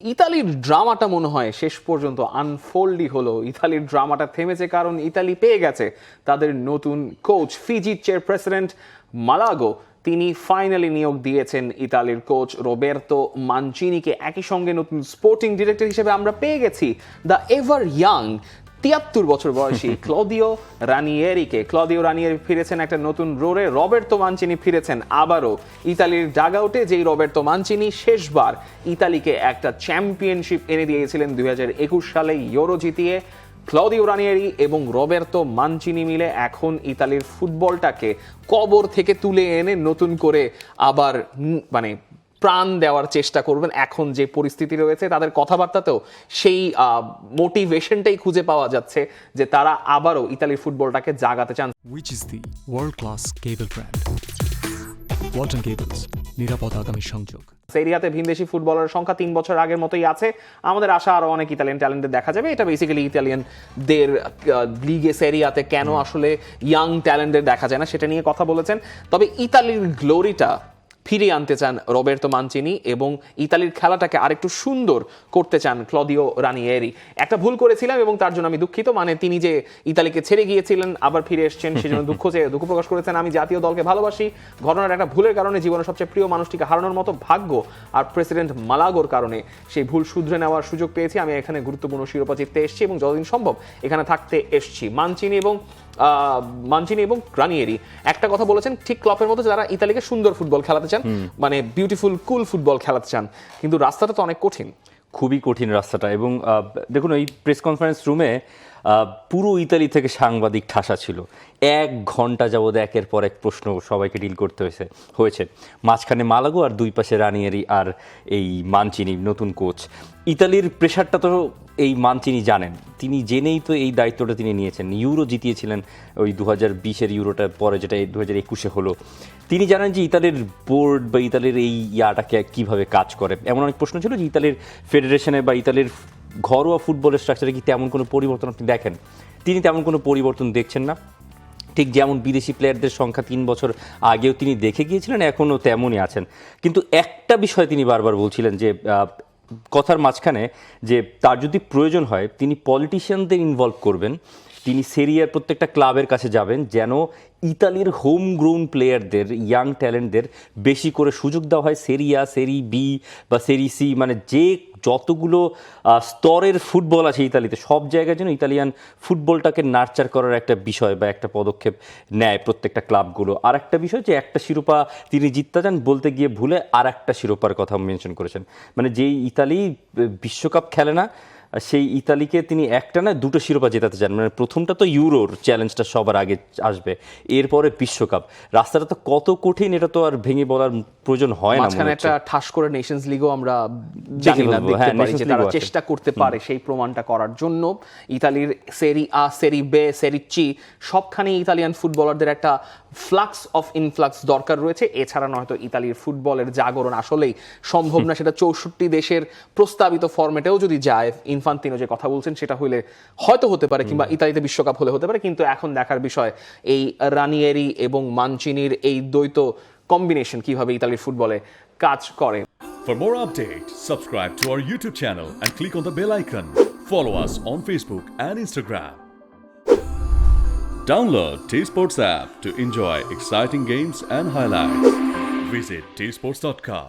ইতালির ড্রামাটা মনে হয় শেষ পর্যন্ত আনফোল্ডই হলো। ইতালির ড্রামাটা থেমেছে কারণ ইতালি পেয়ে গেছে তাদের নতুন কোচ। ফিজির চেয়ারপ্রেসিডেন্ট মালাগো তিনি ফাইনালি নিয়োগ দিয়েছেন ইতালির কোচ রোবের্তো মানচিনিকে। একই সঙ্গে নতুন স্পোর্টিং ডিরেক্টর হিসেবে আমরা পেয়ে গেছি দ্য এভার ইয়াং ৭৩ বছর বয়সী ক্লদিও রানিয়েরিকে। ক্লদিও রানিয়েরি ফিরেছেন একটা নতুন রোলে। রবের্তো মানচিনি ফিরেছেন আবারও ইতালির ডাগআউটে, যেই রবের্তো মানচিনি শেষবার ইতালিকে একটা চ্যাম্পিয়নশিপ এনে দিয়েছিলেন ২০২১ সালে ইউরো জিতিয়ে। ক্লদিও রানিয়েরি এবং রবের্তো মানচিনি মিলে এখন ইতালির ফুটবলটাকে কবর থেকে তুলে এনে নতুন করে আবার প্রাণ দেওয়ার চেষ্টা করবেন। এখন যে পরিস্থিতি রয়েছে তাদের কথাবার্তাতেও সেই মোটিভেশনটাই খুঁজে পাওয়া যাচ্ছে যে তারা আবারও ইতালির ফুটবলটাকে জাগাতে চান। Which is the world-class cable brand? Walton Cables, নিরাপদ আগামী সংযোগ। সেরিয়াতে ভিনদেশি ফুটবলের সংখ্যা ৩ বছর আগের মতোই আছে। আমাদের আশা আরো অনেক ইতালিয়ান ট্যালেন্টেড দেখা যাবে। এটা বেসিক্যালি ইতালিয়ানদের লিগে সেরিয়াতে কেন আসলে ইয়াং ট্যালেন্টেড দেখা যায় না সেটা নিয়ে কথা বলেছেন। তবে ইতালির গ্লোরিটা ফিরিয়ে আনতে চান রবের্তো মানচিনি এবং ইতালির খেলাটাকে আরেকটু সুন্দর করতে চান ক্লদিও রানিয়েরি। একটা ভুল করেছিলাম এবং তার জন্য আমি দুঃখিত। তিনি যে ইতালিকে ছেড়ে গিয়েছিলেন আবার ফিরে এসেছেন সেজন্য দুঃখ প্রকাশ করেছেন। আমি জাতীয় দলকে ভালোবাসি। ঘটনার একটা ভুলের কারণে জীবনের সবচেয়ে প্রিয় মানুষটিকে হারানোর মতো ভাগ্য আর প্রেসিডেন্ট মালাগোর কারণে সেই ভুল শুধরে নেওয়ার সুযোগ পেয়েছি। আমি এখানে গুরুত্বপূর্ণ শিরোপা জিততে এসেছি এবং যতদিন সম্ভব এখানে থাকতে এসেছি। মানচিনি এবং রানিয়েরি একটা কথা বলেছেন ঠিক ক্লপের মতো, যারা ইতালিকে সুন্দর ফুটবল খেলাতে চান, বিউটিফুল কুল ফুটবল খেলাতে চান, কিন্তু রাস্তাটা তো অনেক কঠিন, খুবই কঠিন রাস্তাটা। এবং দেখুন এই প্রেস কনফারেন্স রুমে পুরো ইতালি থেকে সাংবাদিক ঠাসা ছিল। ১ ঘন্টা যাবৎ একের পর এক প্রশ্ন সবাইকে ডিল করতে হয়েছে। মাঝখানে মালাগো আর দুই পাশে রানিয়েরি আর এই মানচিনি নতুন কোচ। ইতালির প্রেশারটা তো এই মানচিনি জানেন, তিনি জেনেই তো এই দায়িত্বটা তিনি নিয়েছেন। ইউরো জিতিয়েছিলেন ওই ২০২০-এর ইউরোটার পরে, যেটা ২০২১-এ হলো। তিনি জানেন যে ইতালির বোর্ড বা ইতালির এই ইয়াটাকে কীভাবে কাজ করে। এমন অনেক প্রশ্ন ছিল যে ইতালির ফেডারেশনে বা ইতালির ঘরোয়া ফুটবলের স্ট্রাকচারে কি তেমন কোনো পরিবর্তন আপনি দেখেন? তিনি তেমন কোনো পরিবর্তন দেখছেন না। ঠিক যেমন বিদেশি প্লেয়ারদের সংখ্যা ৩ বছর আগেও তিনি দেখে গিয়েছিলেন, এখনও তেমনই আছেন। কিন্তু একটা বিষয় তিনি বারবার বলছিলেন যে কথার মাঝখানে, যে তার যদি প্রয়োজন হয় তিনি পলিটিশিয়ানদের ইনভলভ করবেন। তিনি সেরিয়ার প্রত্যেকটা ক্লাবের কাছে যাবেন যেন ইতালির হোম গ্রোন প্লেয়ারদের, ইয়াং ট্যালেন্টদের বেশি করে সুযোগ দেওয়া হয়। সেরিয়া, সেরি বি বা সেরি সি, যে যতগুলো স্তরের ফুটবল আছে ইতালিতে, সব জায়গায় যেন ইতালিয়ান ফুটবলটাকে নার্চার করার একটা বিষয় বা একটা পদক্ষেপ নেয় প্রত্যেকটা ক্লাবগুলো। আর একটা বিষয় যে একটা শিরোপা তিনি জিততে চান বলতে গিয়ে ভুলে আর একটা শিরোপার কথা মেনশন করেছেন। যেই ইতালি বিশ্বকাপ খেলে না, সেই ইতালিকে তিনি একটা না দুটো শিরোপা জেতাতে চান। প্রথমটা তো ইউরোর চ্যালেঞ্জটা সবার আগে আসবে, এরপরে বিশ্বকাপ। রাস্তাটা তো কত কঠিন, এটা তো আর ভেঙে বলার প্রয়োজন হয় না। মাঝখানে একটা ঠাস করে নেশনস লিগও আমরা জানি না, দেখতে পারি যে তারা চেষ্টা করতে পারে সেই প্রমাণটা করার জন্য। ইতালির সেরি আ, সেরি বে, সেরি চি সবখানে ইতালিয়ান ফুটবলারদের একটা ফ্লাক্স অফ ইনফ্লাক্স দরকার রয়েছে। এছাড়া নয়তো ইতালির ফুটবলের জাগরণ আসলেই সম্ভব না। সেটা ৬৪ দেশের প্রস্তাবিত ফরম্যাটেও যদি যায়, ইনফান্তিনো যে কথা বলছেন সেটা হইলে হয়তো হতে পারে, কিংবা ইতালিতে বিশ্বকাপ হলে হতে পারে। কিন্তু এখন দেখার বিষয় এই রানিয়েরি এবং মানচিনির এই দ্বৈত কম্বিনেশন কিভাবে ইতালির ফুটবলে কাজ করে। For more updates, subscribe to our YouTube channel and click on the bell icon. Follow us on Facebook and Instagram. Download T-Sports app to enjoy exciting games and highlights. Visit tsports.com.